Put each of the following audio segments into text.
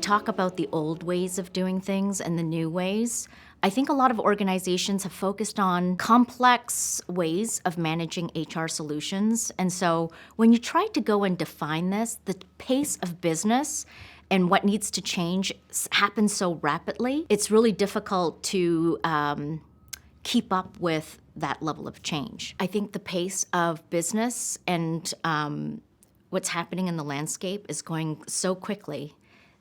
talk about the old ways of doing things and the new ways, I think a lot of organizations have focused on complex ways of managing HR solutions. And so when you try to go and define this, the pace of business and what needs to change happens so rapidly, it's really difficult to keep up with that level of change. I think the pace of business and what's happening in the landscape is going so quickly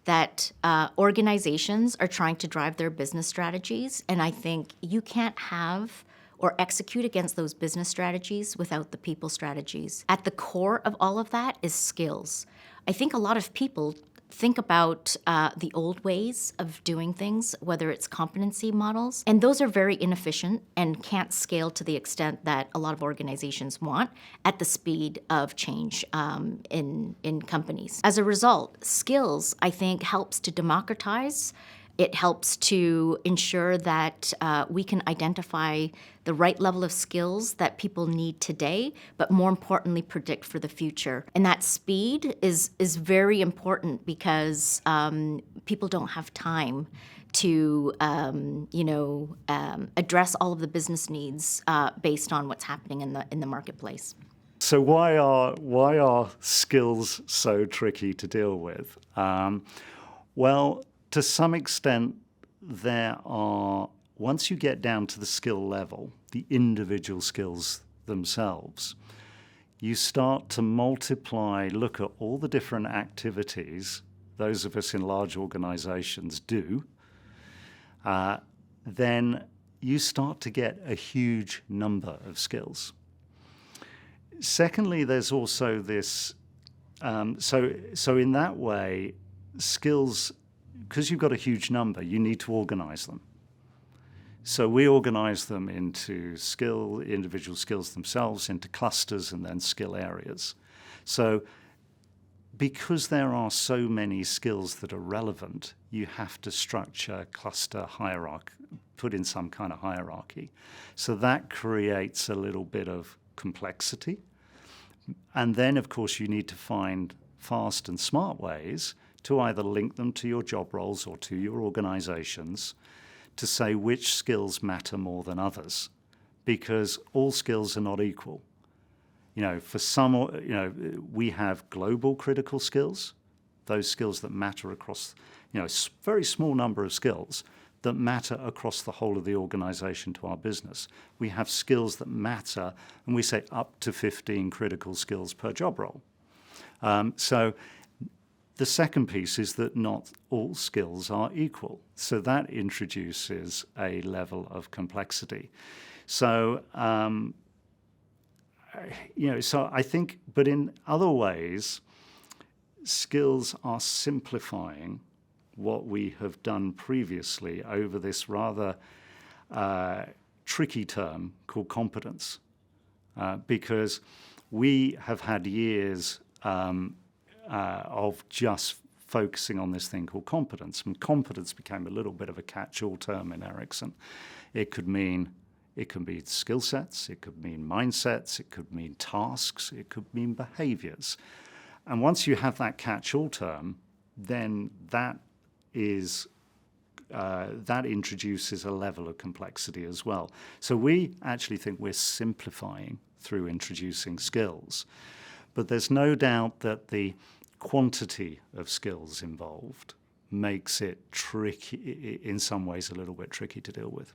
that organizations are trying to drive their business strategies, and I think you can't have or execute against those business strategies without the people strategies. At the core of all of that is skills. I think a lot of people think about the old ways of doing things, whether it's competency models, and those are very inefficient and can't scale to the extent that a lot of organizations want at the speed of change in companies. As a result, skills, I think, helps to democratize. It helps to ensure that we can identify the right level of skills that people need today, but more importantly, predict for the future. And that speed is very important because people don't have time to address all of the business needs based on what's happening in the marketplace. So why are skills so tricky to deal with? Well, to some extent, there are, once you get down to the skill level, the individual skills themselves, you start to multiply, look at all the different activities those of us in large organizations do, then you start to get a huge number of skills. Secondly, there's also this, so in that way, skills, because you've got a huge number, you need to organize them. So we organize them into individual skills themselves, into clusters and then skill areas. So because there are so many skills that are relevant, you have to structure cluster hierarchy, put in some kind of hierarchy. So that creates a little bit of complexity. And then, of course, you need to find fast and smart ways to either link them to your job roles or to your organizations to say which skills matter more than others, because all skills are not equal. For some, we have global critical skills, those skills that matter across, a very small number of skills that matter across the whole of the organization to our business. We have skills that matter, and we say up to 15 critical skills per job role. So the second piece is that not all skills are equal. So that introduces a level of complexity. So, so I think, but in other ways, skills are simplifying what we have done previously over this rather tricky term called competence, because we have had years of just focusing on this thing called competence. And competence became a little bit of a catch-all term in Ericsson. It could be skill sets, it could mean mindsets, it could mean tasks, it could mean behaviors. And once you have that catch-all term, then that introduces a level of complexity as well. So we actually think we're simplifying through introducing skills. But there's no doubt that the quantity of skills involved makes it tricky, in some ways a little bit tricky to deal with.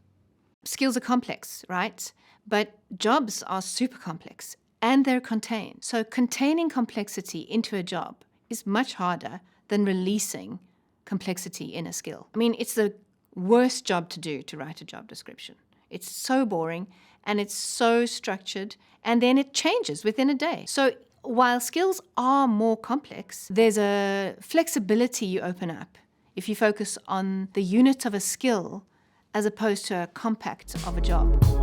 Skills are complex, right? But jobs are super complex and they're contained. So containing complexity into a job is much harder than releasing complexity in a skill. I mean, it's the worst job to do to write a job description. It's so boring and it's so structured, and then it changes within a day. So while skills are more complex, there's a flexibility you open up if you focus on the unit of a skill as opposed to a compact of a job.